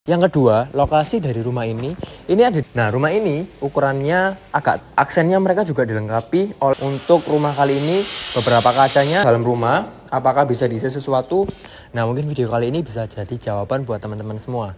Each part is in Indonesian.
Yang kedua, lokasi dari rumah ini ada. Nah, rumah ini ukurannya aksennya mereka juga dilengkapi untuk rumah kali ini beberapa kacanya dalam rumah. Apakah bisa diisi sesuatu? Nah, mungkin video kali ini bisa jadi jawaban buat teman-teman semua.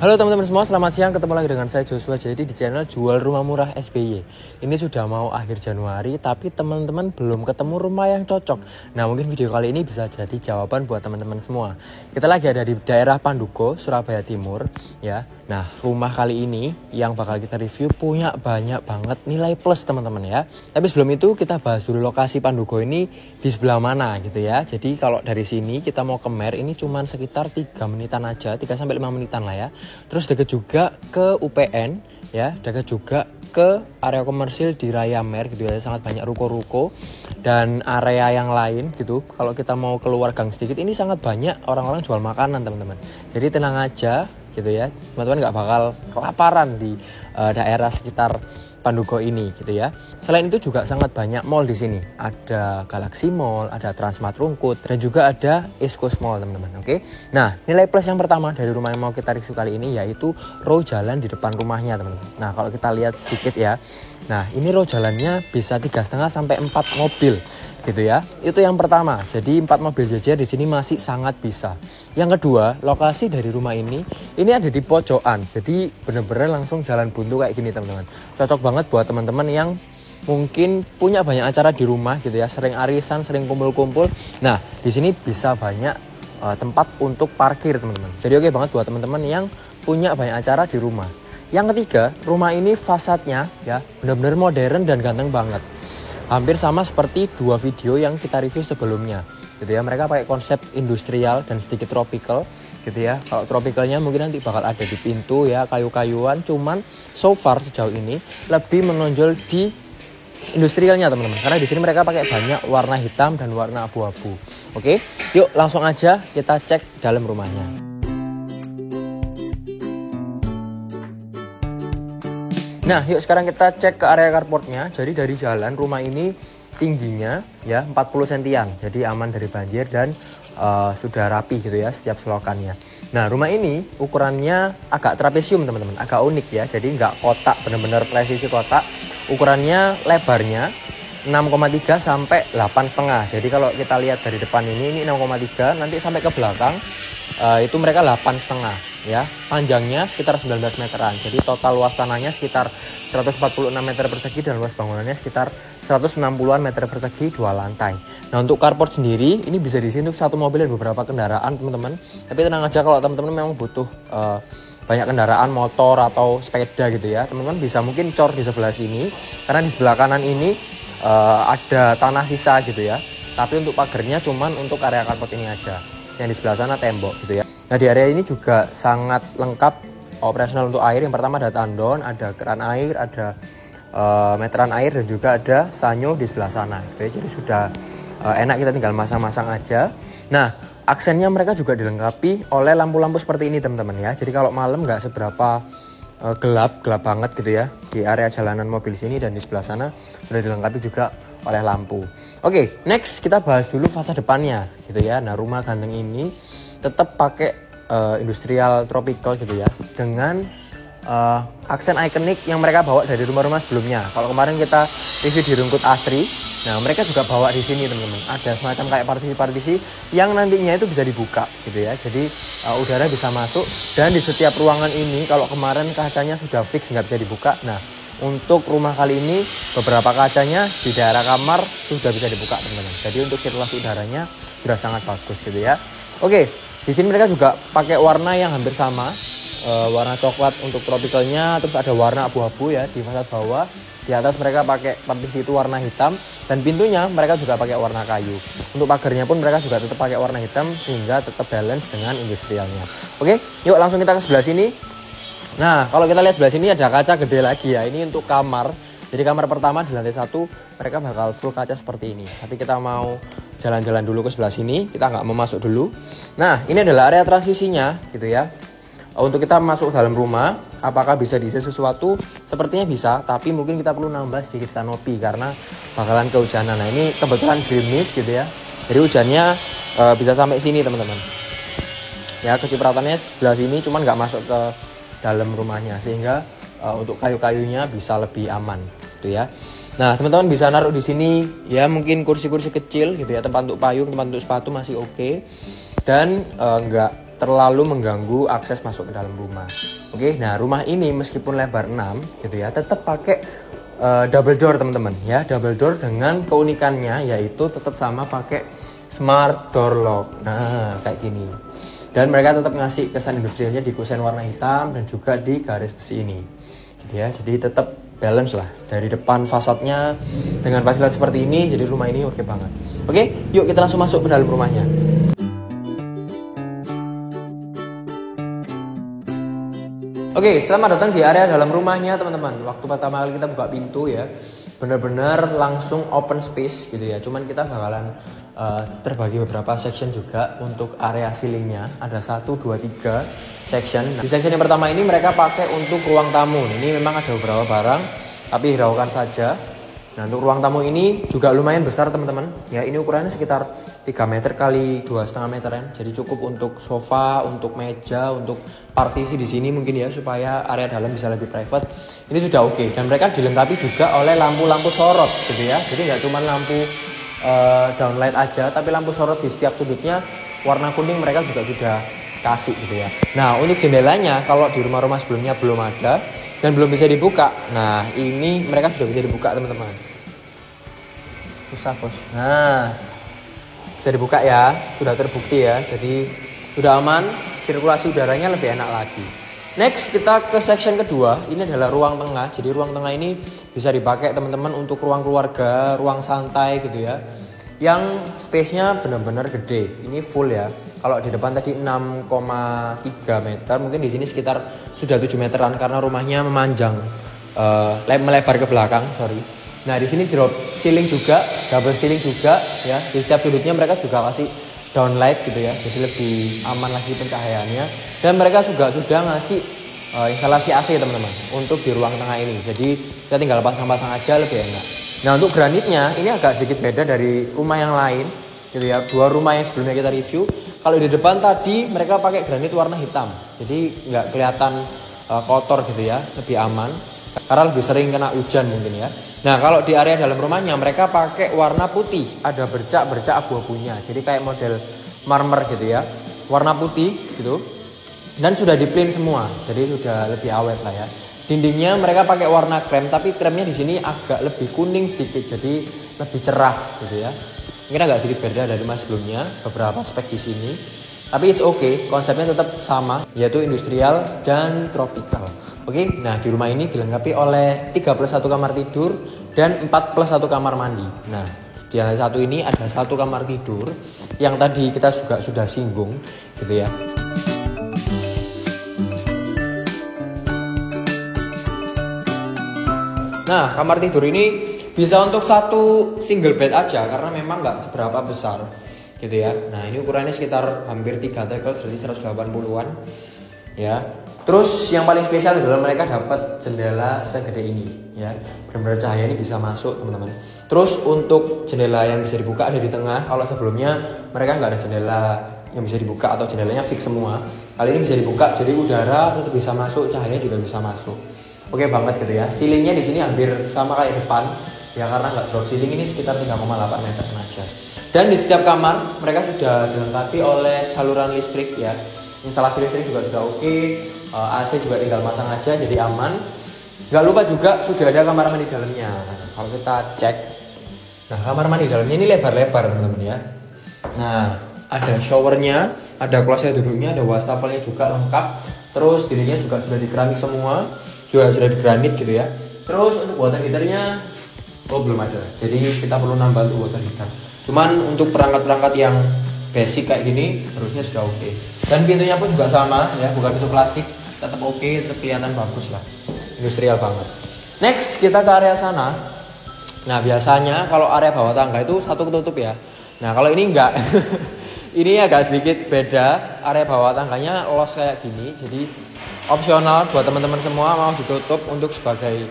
Halo teman-teman semua, selamat siang. Ketemu lagi dengan saya Joshua. Jadi di channel Jual Rumah Murah SBY. Ini sudah mau akhir Januari, tapi teman-teman belum ketemu rumah yang cocok. Nah, mungkin video kali ini bisa jadi jawaban buat teman-teman semua. Kita lagi ada di daerah Panduko, Surabaya Timur, ya. Nah, rumah kali ini yang bakal kita review punya banyak banget nilai plus teman-teman ya. Tapi sebelum itu kita bahas dulu lokasi Panduko ini di sebelah mana gitu ya. Jadi kalau dari sini kita mau ke Mer ini cuman sekitar 3 menitan aja, 3-5 menitan lah ya. Terus dekat juga ke UPN ya, dekat juga ke area komersil di Raya Mer gitu ya, sangat banyak ruko-ruko dan area yang lain gitu. Kalau kita mau keluar gang sedikit ini sangat banyak orang-orang jual makanan teman-teman. Jadi tenang aja gitu ya, teman-teman nggak bakal kelaparan di daerah sekitar Panduko ini gitu ya. Selain itu juga sangat banyak mall di sini. Ada Galaxy Mall, ada Transmart Rungkut, dan juga ada East Coast Mall teman-teman. Oke. Nah, nilai plus yang pertama dari rumah yang mau kita review kali ini yaitu row jalan di depan rumahnya teman-teman. Nah, kalau kita lihat sedikit ya. Nah, ini row jalannya bisa 3,5 sampai 4 mobil gitu ya. Itu yang pertama. Jadi 4 mobil jejer di sini masih sangat bisa. Yang kedua, lokasi dari rumah ini ada di pojokan. Jadi bener-bener langsung jalan buntu kayak gini teman-teman. Cocok banget buat teman-teman yang mungkin punya banyak acara di rumah gitu ya, sering arisan, sering kumpul-kumpul. Nah, di sini bisa banyak tempat untuk parkir teman-teman. Jadi oke banget buat teman-teman yang punya banyak acara di rumah. Yang ketiga, rumah ini fasadnya ya benar-benar modern dan ganteng banget. Hampir sama seperti 2 video yang kita review sebelumnya gitu ya. Mereka pakai konsep industrial dan sedikit tropical gitu ya. Kalau tropicalnya mungkin nanti bakal ada di pintu ya, kayu-kayuan. Cuman so far sejauh ini lebih menonjol di industrialnya teman-teman, karena di sini mereka pakai banyak warna hitam dan warna abu-abu. Oke, yuk langsung aja kita cek dalam rumahnya. Nah, yuk sekarang kita cek ke area carportnya. Jadi dari jalan rumah ini tingginya ya 40 sentian. Jadi aman dari banjir dan sudah rapi gitu ya setiap selokannya. Nah, rumah ini ukurannya agak trapesium teman-teman, agak unik ya. Jadi nggak kotak, benar-benar presisi kotak. Ukurannya lebarnya 6,3 sampai 8,5. Jadi kalau kita lihat dari depan ini 6,3, nanti sampai ke belakang itu mereka 8,5 ya. Panjangnya sekitar 19 meteran. Jadi total luas tanahnya sekitar 146 meter persegi dan luas bangunannya sekitar 160-an meter persegi 2 lantai. Nah, untuk carport sendiri ini bisa diisi untuk 1 mobil dan beberapa kendaraan teman-teman. Tapi tenang aja kalau teman-teman memang butuh banyak kendaraan motor atau sepeda gitu ya, teman-teman bisa mungkin cor di sebelah sini, karena di sebelah kanan ini ada tanah sisa gitu ya. Tapi untuk pagarnya cuman untuk area carport ini aja. Yang di sebelah sana tembok gitu ya. Nah, di area ini juga sangat lengkap operasional untuk air. Yang pertama ada tandon, ada keran air, ada meteran air, dan juga ada sanyo di sebelah sana. Oke, jadi sudah enak, kita tinggal masang-masang aja. Nah, aksennya mereka juga dilengkapi oleh lampu-lampu seperti ini teman-teman ya. Jadi kalau malam nggak seberapa gelap banget gitu ya. Di area jalanan mobil sini dan di sebelah sana sudah dilengkapi juga oleh lampu. Oke, next kita bahas dulu fasad depannya gitu ya. Nah, rumah ganteng ini tetap pakai industrial tropical gitu ya, dengan aksen ikonik yang mereka bawa dari rumah-rumah sebelumnya. Kalau kemarin kita review di Rungkut Asri, nah mereka juga bawa di sini teman-teman. Ada semacam kayak partisi-partisi yang nantinya itu bisa dibuka gitu ya. Jadi udara bisa masuk, dan di setiap ruangan ini kalau kemarin kacanya sudah fix nggak bisa dibuka. Nah, untuk rumah kali ini beberapa kacanya di daerah kamar sudah bisa dibuka teman-teman. Jadi untuk sirkulasi udaranya sudah sangat bagus gitu ya. Oke, di sini mereka juga pakai warna yang hampir sama, warna coklat untuk tropicalnya, terus ada warna abu-abu ya di fasad bawah. Di atas mereka pakai partisi itu warna hitam, dan pintunya mereka juga pakai warna kayu. Untuk pagarnya pun mereka juga tetap pakai warna hitam sehingga tetap balance dengan industrialnya. Oke, yuk langsung kita ke sebelah sini. Nah, kalau kita lihat sebelah sini ada kaca gede lagi ya. Ini untuk kamar. Jadi kamar pertama di lantai 1 mereka bakal full kaca seperti ini. Tapi kita mau jalan-jalan dulu ke sebelah sini. Kita nggak mau masuk dulu. Nah, ini adalah area transisinya gitu ya. Untuk kita masuk ke dalam rumah, apakah bisa diisi sesuatu? Sepertinya bisa, tapi mungkin kita perlu nambah sedikit kanopi karena bakalan kehujanan. Nah, ini kebetulan gerimis gitu ya. Jadi hujannya bisa sampai sini teman-teman. Ya, kecipratannya sebelah sini, cuman nggak masuk ke dalam rumahnya, sehingga untuk kayu-kayunya bisa lebih aman gitu ya. Nah, teman-teman bisa naruh di sini ya, mungkin kursi-kursi kecil gitu ya, tempat untuk payung, tempat untuk sepatu masih oke. Dan nggak terlalu mengganggu akses masuk ke dalam rumah. Oke, nah rumah ini meskipun lebar 6 gitu ya, tetap pakai double door teman-teman ya, double door dengan keunikannya yaitu tetap sama pakai smart door lock. Nah, kayak gini. Dan mereka tetap ngasih kesan industrialnya di kusen warna hitam dan juga di garis besi ini. Gitu ya, jadi tetap balance lah dari depan fasadnya dengan fasilitas seperti ini. Jadi rumah ini oke banget. Oke, yuk kita langsung masuk ke dalam rumahnya. Oke, selamat datang di area dalam rumahnya teman-teman. Waktu pertama kali kita buka pintu ya, benar-benar langsung open space gitu ya. Cuman kita bakalan terbagi beberapa section juga untuk area ceilingnya. Ada 1, 2, 3 section. Nah, di section yang pertama ini mereka pakai untuk ruang tamu. Ini memang ada beberapa barang, tapi hiraukan saja. Nah, untuk ruang tamu ini juga lumayan besar teman-teman. Ya, ini ukurannya sekitar 3 meter kali 2,5 meteran. Jadi cukup untuk sofa, untuk meja, untuk partisi di sini mungkin ya, supaya area dalam bisa lebih private. Ini sudah oke. Dan mereka dilengkapi juga oleh lampu-lampu sorot gitu ya. Jadi nggak cuma lampu downlight aja, tapi lampu sorot di setiap sudutnya warna kuning mereka juga sudah kasih gitu ya. Nah, untuk jendelanya kalau di rumah-rumah sebelumnya belum ada dan belum bisa dibuka. Nah, ini mereka sudah bisa dibuka teman-teman. Susah bos. Nah, bisa dibuka ya, sudah terbukti ya. Jadi sudah aman, sirkulasi udaranya lebih enak lagi. Next kita ke section kedua. Ini adalah ruang tengah. Jadi ruang tengah ini bisa dipakai teman-teman untuk ruang keluarga, ruang santai gitu ya. Yang space-nya benar-benar gede. Ini full ya. Kalau di depan tadi 6,3 meter, mungkin di sini sekitar sudah 7 meteran karena rumahnya memanjang, melebar ke belakang, sorry. Nah, di sini drop ceiling juga, double ceiling juga ya. Di setiap sudutnya mereka juga kasih downlight gitu ya. Jadi lebih aman lagi pencahayaannya. Dan mereka juga sudah ngasih instalasi AC teman-teman untuk di ruang tengah ini. Jadi kita tinggal pasang-pasang aja lebih enak. Nah, untuk granitnya ini agak sedikit beda dari rumah yang lain gitu ya. Dua rumah yang sebelumnya kita review. Kalau di depan tadi mereka pakai granit warna hitam. Jadi nggak kelihatan kotor gitu ya, lebih aman. Karena lebih sering kena hujan mungkin ya. Nah, kalau di area dalam rumahnya mereka pakai warna putih, ada bercak-bercak abu-abunya. Jadi kayak model marmer gitu ya. Warna putih gitu. Dan sudah di-clean semua. Jadi sudah lebih awet lah ya. Dindingnya mereka pakai warna krem, tapi kremnya di sini agak lebih kuning sedikit. Jadi lebih cerah gitu ya. Mungkin agak sedikit beda dari rumah sebelumnya, beberapa spek di sini. Tapi it's okay, konsepnya tetap sama, yaitu industrial dan tropical. Oke, nah di rumah ini dilengkapi oleh 3+1 kamar tidur dan 4+1 kamar mandi. Nah, di yang satu ini ada 1 kamar tidur yang tadi kita juga sudah singgung gitu ya. Nah, kamar tidur ini bisa untuk 1 single bed aja karena memang nggak seberapa besar gitu ya. Nah, ini ukurannya sekitar hampir 3 tekel, jadi 180-an ya. Terus yang paling spesial adalah mereka dapat jendela segede ini ya. Benar-benar cahaya ini bisa masuk teman-teman. Terus untuk jendela yang bisa dibuka ada di tengah. Kalau sebelumnya mereka nggak ada jendela yang bisa dibuka atau jendelanya fix semua. Kali ini bisa dibuka jadi udara tetap bisa masuk, cahaya juga bisa masuk. Oke banget gitu ya. Ceilingnya di sini hampir sama kayak depan ya, karena nggak drop ceiling, ini sekitar 3,8 meter saja. Dan di setiap kamar mereka sudah dilengkapi oleh saluran listrik ya. Instalasi listrik juga sudah oke. AC juga tinggal pasang aja jadi aman. Gak lupa juga sudah ada kamar mandi dalamnya. Kalau kita cek, nah kamar mandi dalamnya ini lebar-lebar teman-teman ya. Nah, ada showernya, ada kloset duduknya, ada wastafelnya juga lengkap. Terus dindingnya juga sudah di keramik semua, sudah di granit gitu ya. Terus untuk water heaternya belum ada. Jadi kita perlu nambah untuk water heater. Cuman untuk perangkat-perangkat yang basic kayak gini harusnya sudah oke. Dan pintunya pun juga sama ya, bukan pintu plastik, tetap oke, tetap kelihatan bagus lah. Industrial banget. Next kita ke area sana. Nah, biasanya kalau area bawah tangga itu satu ketutup ya. Nah kalau ini enggak. Ini agak sedikit beda, area bawah tangganya los kayak gini. Jadi opsional buat teman-teman semua mau ditutup untuk sebagai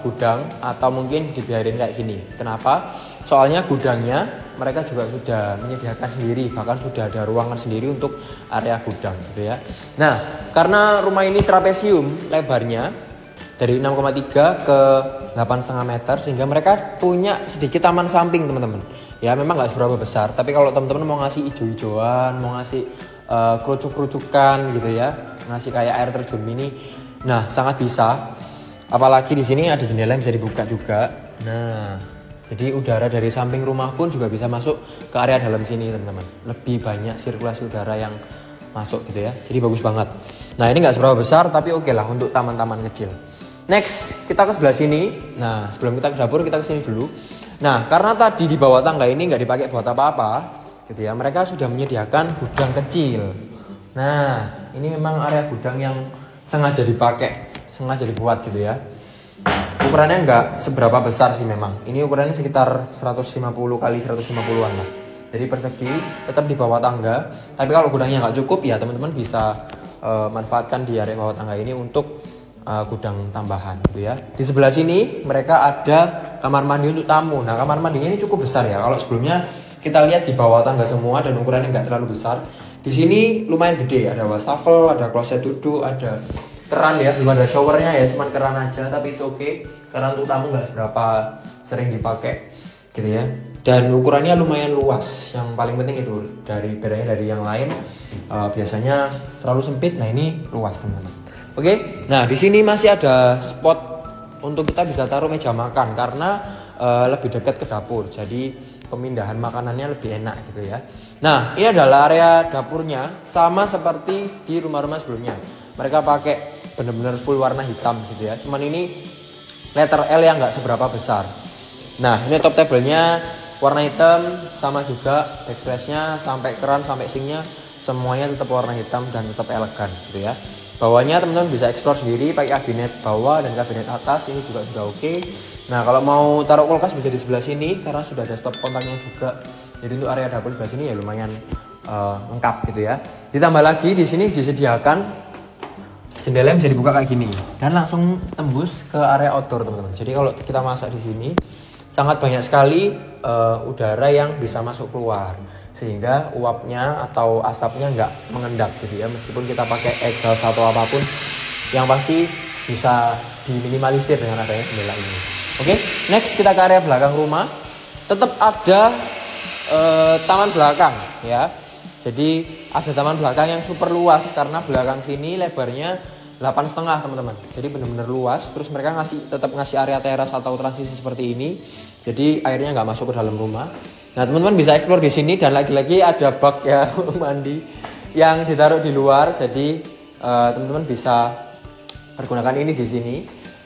gudang atau mungkin dibiarin kayak gini. Kenapa? Soalnya gudangnya mereka juga sudah menyediakan sendiri, bahkan sudah ada ruangan sendiri untuk area gudang gitu ya. Nah, karena rumah ini trapesium lebarnya dari 6,3 ke 8,5 meter, sehingga mereka punya sedikit taman samping teman-teman. Ya memang nggak seberapa besar, tapi kalau teman-teman mau ngasih hijau-hijauan, mau ngasih kerucuk-kerucukan gitu ya, ngasih kayak air terjun mini, nah sangat bisa. Apalagi di sini ada jendela yang bisa dibuka juga. Nah, jadi udara dari samping rumah pun juga bisa masuk ke area dalam sini teman-teman. Lebih banyak sirkulasi udara yang masuk gitu ya. Jadi bagus banget. Nah ini nggak seberapa besar tapi oke lah untuk taman-taman kecil. Next kita ke sebelah sini. Nah sebelum kita ke dapur kita ke sini dulu. Nah karena tadi di bawah tangga ini nggak dipakai buat apa-apa gitu ya. Mereka sudah menyediakan gudang kecil. Nah ini memang area gudang yang sengaja dipakai, sengaja dibuat gitu ya. Ukurannya nggak seberapa besar sih memang. Ini ukurannya sekitar 150 kali 150-an lah. Jadi persegi, tetap di bawah tangga. Tapi kalau gudangnya nggak cukup ya teman-teman bisa manfaatkan di area bawah tangga ini untuk gudang tambahan gitu ya. Di sebelah sini mereka ada kamar mandi untuk tamu. Nah kamar mandinya ini cukup besar ya. Kalau sebelumnya kita lihat di bawah tangga semua dan ukurannya nggak terlalu besar. Di sini lumayan gede. Ada wastafel, ada kloset duduk, ada keran ya, belum ada showernya ya, cuman keran aja, tapi it's okay karena untuk tamu nggak seberapa sering dipakai gitu ya. Dan ukurannya lumayan luas, yang paling penting itu dari bedanya dari yang lain, biasanya terlalu sempit. Nah ini luas teman-teman. Oke, nah di sini masih ada spot untuk kita bisa taruh meja makan karena lebih dekat ke dapur, jadi pemindahan makanannya lebih enak gitu ya. Nah ini adalah area dapurnya, sama seperti di rumah-rumah sebelumnya. Mereka pakai benar-benar full warna hitam gitu ya. Cuman ini letter L yang nggak seberapa besar. Nah ini top table-nya warna hitam, sama juga backsplash-nya sampai keran sampai sinknya semuanya tetap warna hitam dan tetap elegan gitu ya. Bawahnya teman-teman bisa explore sendiri pakai kabinet bawah dan kabinet atas, ini juga sudah oke. Nah kalau mau taruh kulkas bisa di sebelah sini karena sudah ada stop kontaknya juga. Jadi untuk area dapur sebelah sini ya lumayan lengkap gitu ya. Ditambah lagi di sini disediakan jendela yang bisa dibuka kayak gini dan langsung tembus ke area outdoor teman-teman. Jadi kalau kita masak di sini sangat banyak sekali udara yang bisa masuk keluar, sehingga uapnya atau asapnya nggak mengendap gitu ya. Meskipun kita pakai exhaust atau apapun, yang pasti bisa diminimalisir dengan adanya jendela ini. Oke, next kita ke area belakang rumah. Tetap ada taman belakang ya. Jadi ada taman belakang yang super luas karena belakang sini lebarnya 8,5 teman-teman. Jadi benar-benar luas. Terus mereka tetap ngasih area teras atau transisi seperti ini. Jadi airnya nggak masuk ke dalam rumah. Nah teman-teman bisa explore di sini dan lagi-lagi ada bak ya mandi yang ditaruh di luar. Jadi teman-teman bisa pergunakan ini di sini.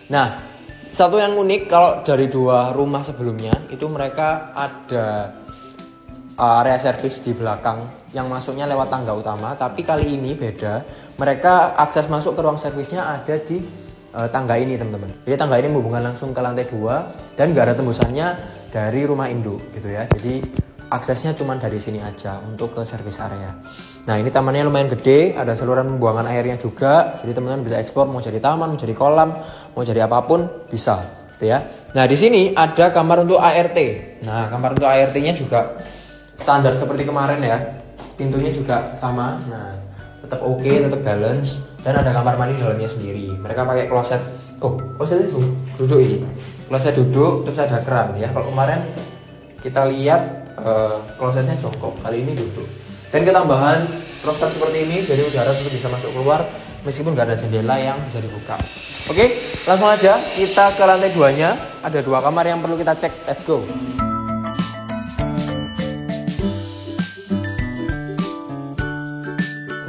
Nah satu yang unik kalau dari dua rumah sebelumnya itu mereka ada area servis di belakang yang masuknya lewat tangga utama, tapi kali ini beda. Mereka akses masuk ke ruang servisnya ada di tangga ini teman-teman. Jadi tangga ini menghubungkan langsung ke lantai 2 dan gak ada tembusannya dari rumah induk gitu ya. Jadi aksesnya cuma dari sini aja untuk ke servis area. Nah ini tamannya lumayan gede, ada saluran pembuangan airnya juga. Jadi teman-teman bisa eksplor mau jadi taman, mau jadi kolam, mau jadi apapun bisa gitu ya. Nah di sini ada kamar untuk ART. Nah kamar untuk ART-nya juga standar seperti kemarin ya, pintunya juga sama. Nah tetap oke, tetap balance, dan ada kamar mandi dalamnya sendiri. Mereka pakai kloset, klosetnya duduk ini, kloset duduk, terus ada keran ya. Kalau kemarin kita lihat klosetnya jongkok, kali ini duduk. Dan ketambahan roster seperti ini, jadi udara tetap bisa masuk keluar meskipun nggak ada jendela yang bisa dibuka. Oke, langsung aja kita ke lantai 2-nya. Ada 2 kamar yang perlu kita cek. Let's go.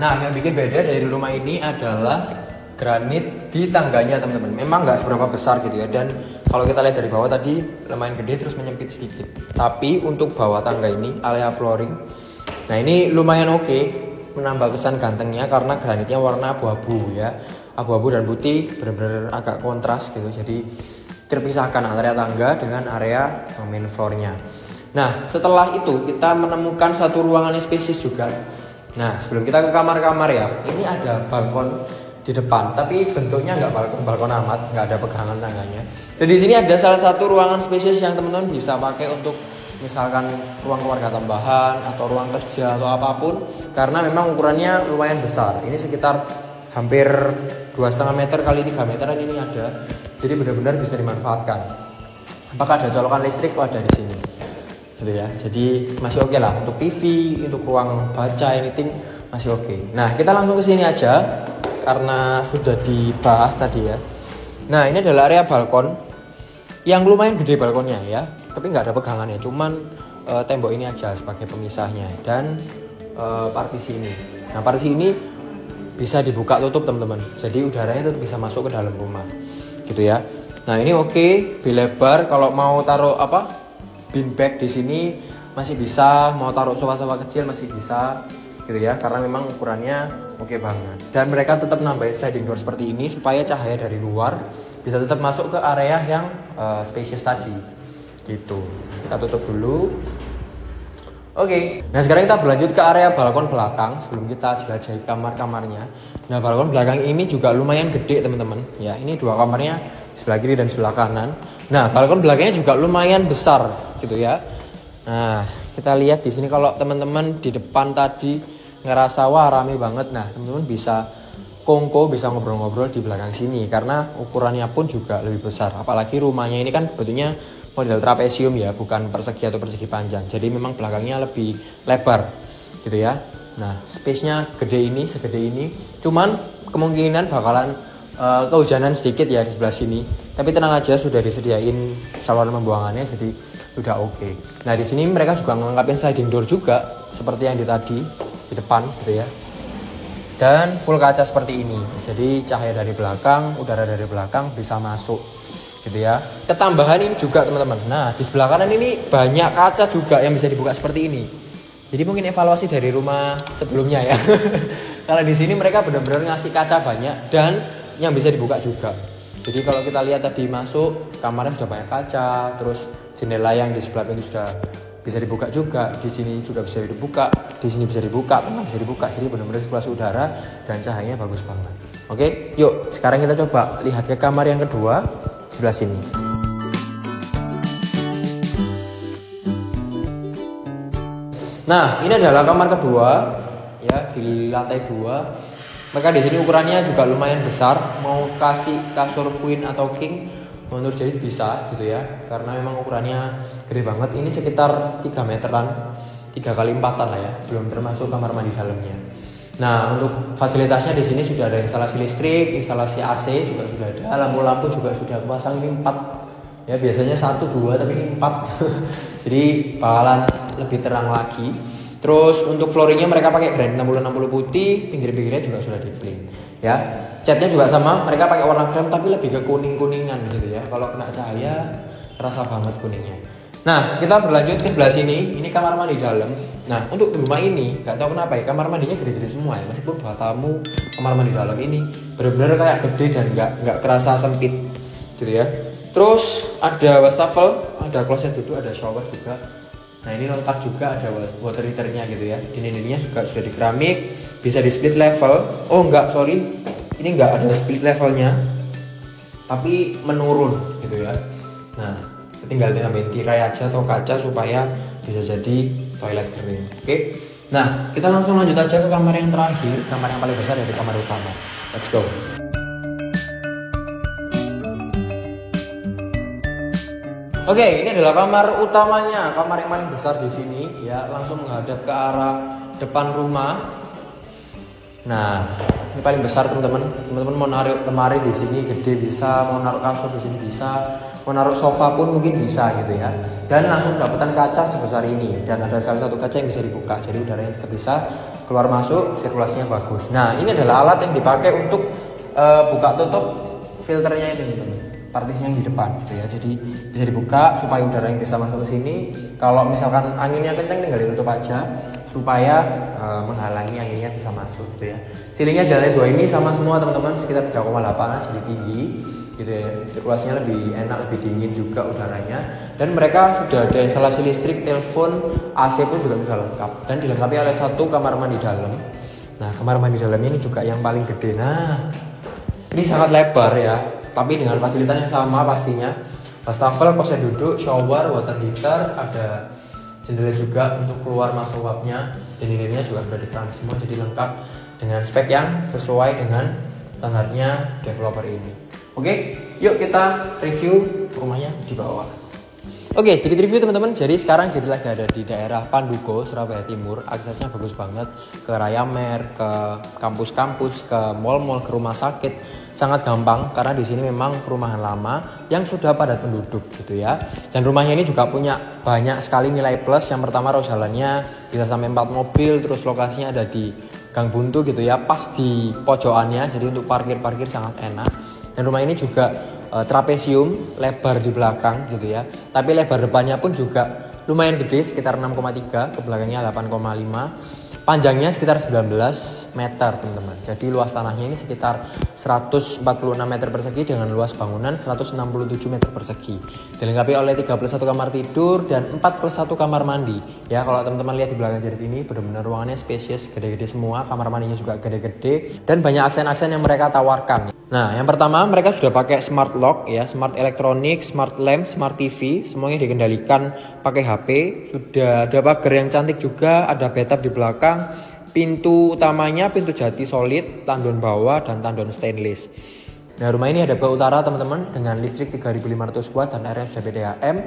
Nah, yang bikin beda dari rumah ini adalah granit di tangganya teman-teman. Memang nggak seberapa besar gitu ya. Dan kalau kita lihat dari bawah tadi lumayan gede terus menyempit sedikit. Tapi untuk bawah tangga ini area flooring, nah ini lumayan oke, menambah kesan gantengnya karena granitnya warna abu-abu ya. Abu-abu dan putih benar-benar agak kontras gitu. Jadi terpisahkan area tangga dengan area main floornya. Nah, setelah itu kita menemukan satu ruangan yang spesies juga. Nah, sebelum kita ke kamar-kamar ya, ini ada balkon di depan, tapi bentuknya nggak balkon amat, nggak ada pegangan tangganya. Dan di sini ada salah satu ruangan spesies yang teman-teman bisa pakai untuk misalkan ruang keluarga tambahan atau ruang kerja atau apapun, karena memang ukurannya lumayan besar. Ini sekitar hampir 2,5 meter kali 3 meteran ini ada, jadi benar-benar bisa dimanfaatkan. Apakah ada colokan listrik? Oh, ada di sini. Gitu ya. Jadi masih oke lah untuk TV, untuk ruang baca, anything masih oke. Nah, kita langsung ke sini aja karena sudah dibahas tadi ya. Nah, ini adalah area balkon yang lumayan gede balkonnya ya, tapi nggak ada pegangannya, cuman tembok ini aja sebagai pemisahnya dan partisi ini. Nah, partisi ini bisa dibuka tutup teman-teman, jadi udaranya tetap bisa masuk ke dalam rumah gitu ya. Nah, ini oke, bilebar. Kalau mau taruh bin bag di sini masih bisa, mau taruh sofa-sofa kecil masih bisa gitu ya, karena memang ukurannya oke banget. Dan mereka tetap nambahin sliding door seperti ini supaya cahaya dari luar bisa tetap masuk ke area yang spacious tadi gitu. Kita tutup dulu. Oke. Nah, sekarang kita berlanjut ke area balkon belakang sebelum kita jelajahi kamar-kamarnya. Nah, balkon belakang ini juga lumayan gede teman-teman ya. Ini dua kamarnya, sebelah kiri dan sebelah kanan. Nah, balkon belakangnya juga lumayan besar gitu ya. Nah, kita lihat di sini kalau teman-teman di depan tadi ngerasa wah rame banget. Nah, teman-teman bisa kongko, bisa ngobrol-ngobrol di belakang sini karena ukurannya pun juga lebih besar. Apalagi rumahnya ini kan bentuknya model trapesium ya, bukan persegi atau persegi panjang. Jadi memang belakangnya lebih lebar gitu ya. Nah, space-nya segede ini. Cuman kemungkinan bakalan kehujanan sedikit ya di sebelah sini. Tapi tenang aja, sudah disediain saluran pembuangannya, jadi udah oke. Nah, di sini mereka juga melengkapi sliding door juga seperti yang di depan gitu ya. Dan full kaca seperti ini. Jadi cahaya dari belakang, udara dari belakang bisa masuk gitu ya. Ketambahan ini juga teman-teman. Nah, di sebelah kanan ini banyak kaca juga yang bisa dibuka seperti ini. Jadi mungkin evaluasi dari rumah sebelumnya ya. Karena di sini mereka benar-benar ngasih kaca banyak dan yang bisa dibuka juga. Jadi kalau kita lihat tadi masuk, kamarnya sudah banyak kaca, terus jendela yang di sebelah pintu sudah bisa dibuka juga, di sini juga bisa dibuka, di sini bisa dibuka, tengah bisa dibuka. Jadi benar-benar sirkulasi udara dan cahayanya bagus banget. Oke, yuk sekarang kita coba lihat ke kamar yang kedua sebelah sini. Nah, ini adalah kamar kedua ya, di lantai 2. Maka di sini ukurannya juga lumayan besar. Mau kasih kasur queen atau king menurut jadi bisa gitu ya, karena memang ukurannya gede banget. Ini sekitar 3 meteran, 3 kali 4-an lah ya, belum termasuk kamar mandi dalamnya. Nah, untuk fasilitasnya di sini sudah ada instalasi listrik, instalasi AC juga sudah ada, lampu-lampu juga sudah pasang. Ini 4 ya, biasanya 1, 2 tapi ini 4 jadi bakalan lebih terang lagi. Terus untuk flooringnya mereka pakai granit 60-60 putih, pinggir-pinggirnya juga sudah di-plint ya. Catnya juga sama, mereka pakai warna krem tapi lebih ke kuning-kuningan gitu ya. Kalau kena cahaya terasa banget kuningnya. Nah, kita berlanjut ke sebelah sini. Ini kamar mandi dalam. Nah, untuk rumah ini nggak tahu kenapa ya, kamar mandinya gede-gede semua ya. Meskipun buat tamu, kamar mandi dalam ini benar-benar kayak gede dan nggak kerasa sempit gitu ya. Terus ada wastafel, ada kloset duduk, ada shower juga. Nah, ini lengkap juga, ada water heaternya gitu ya. Dinding-dindingnya juga sudah di keramik, bisa di split level. Oh enggak, sorry, ini enggak ada split levelnya, tapi menurun gitu ya. Nah, tinggal tambahin tirai aja atau kaca supaya bisa jadi toilet kering. Oke. Nah, kita langsung lanjut aja ke kamar yang terakhir, kamar yang paling besar yaitu kamar utama. Let's go. Oke, ini adalah kamar utamanya, kamar yang paling besar di sini ya, langsung menghadap ke arah depan rumah. Nah, ini paling besar teman-teman. Teman-teman mau naruh lemari di sini gede bisa, mau naruh kasur di sini bisa, mau naruh sofa pun mungkin bisa gitu ya. Dan langsung dapatkan kaca sebesar ini, dan ada salah satu kaca yang bisa dibuka, jadi udaranya tetap bisa keluar masuk, sirkulasinya bagus. Nah, ini adalah alat yang dipakai untuk buka tutup filternya ini teman-teman. Partisinya yang di depan gitu ya, jadi bisa dibuka supaya udara yang bisa masuk ke sini. Kalau misalkan anginnya kencang tinggal ditutup aja supaya menghalangi anginnya bisa masuk gitu ya. Ceilingnya dari 2 ini sama semua teman-teman, sekitar 3,8 jadi tinggi. gitu ya, sirkulasinya lebih enak, lebih dingin juga udaranya. Dan mereka sudah ada instalasi listrik, telepon, AC pun juga sudah lengkap, dan dilengkapi oleh satu kamar mandi dalam. Nah, kamar mandi dalamnya ini juga yang paling gede. Nah, ini sangat lebar ya, tapi dengan fasilitas yang sama pastinya. Wastafel, kursi duduk, shower, water heater, ada jendela juga untuk keluar masuk uapnya. Dinding-dindingnya juga sudah dikeramik semua, jadi lengkap dengan spek yang sesuai dengan standarnya developer ini. Oke, yuk kita review rumahnya di bawah. Oke, sedikit review teman-teman. Jadi sekarang jadi lagi ada di daerah Panduko, Surabaya Timur. Aksesnya bagus banget ke Raya Mer, ke kampus-kampus, ke mal-mal, ke rumah sakit. Sangat gampang karena di sini memang perumahan lama yang sudah padat penduduk gitu ya. Dan rumahnya ini juga punya banyak sekali nilai plus. Yang pertama jalannya bisa sampai 4 mobil, terus lokasinya ada di Gang Buntu gitu ya, pas di pojokannya. Jadi untuk parkir sangat enak. Dan rumah ini juga trapesium, lebar di belakang gitu ya. Tapi lebar depannya pun juga lumayan gede, sekitar 6,3, ke belakangnya 8,5. Panjangnya sekitar 19 meter teman-teman. Jadi luas tanahnya ini sekitar 146 meter persegi dengan luas bangunan 167 meter persegi. Dilengkapi oleh 31 kamar tidur dan 41 kamar mandi. Ya, kalau teman-teman lihat di belakang Jerit ini benar-benar ruangannya spesies, gede-gede semua, kamar mandinya juga gede-gede dan banyak aksen-aksen yang mereka tawarkan. Nah, yang pertama mereka sudah pakai smart lock ya, smart elektronik, smart lamp, smart TV, semuanya dikendalikan pakai HP. Sudah ada pagar yang cantik juga, ada bathtub di belakang. Pintu utamanya pintu jati solid, tandon bawah dan tandon stainless. Nah, rumah ini ada ke utara teman-teman dengan listrik 3500 watt dan airnya sudah PDAM.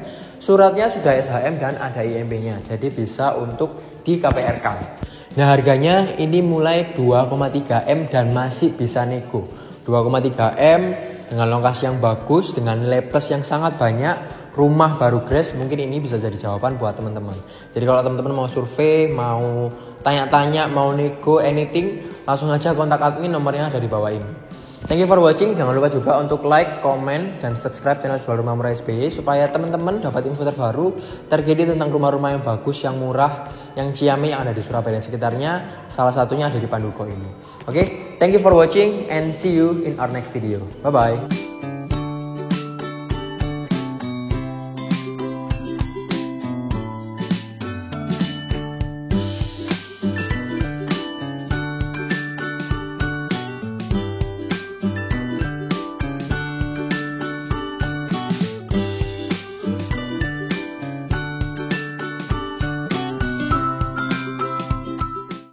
Suratnya sudah SHM dan ada IMB-nya. Jadi bisa untuk di KPR-kan. Nah, harganya ini mulai 2,3 M dan masih bisa nego. 2,3 M dengan lokasi yang bagus, dengan nilai plus yang sangat banyak, rumah baru grass, mungkin ini bisa jadi jawaban buat teman-teman. Jadi kalau teman-teman mau survei, mau tanya-tanya, mau nego anything, langsung aja kontak admin, nomornya ada di bawah ini. Thank you for watching. Jangan lupa juga untuk like, comment, dan subscribe channel Jual Rumah Murah SBY supaya teman-teman dapat info terbaru terkini tentang rumah-rumah yang bagus, yang murah, yang ciamik yang ada di Surabaya dan sekitarnya. Salah satunya ada di Panduko ini. Oke, thank you for watching and see you in our next video. Bye-bye.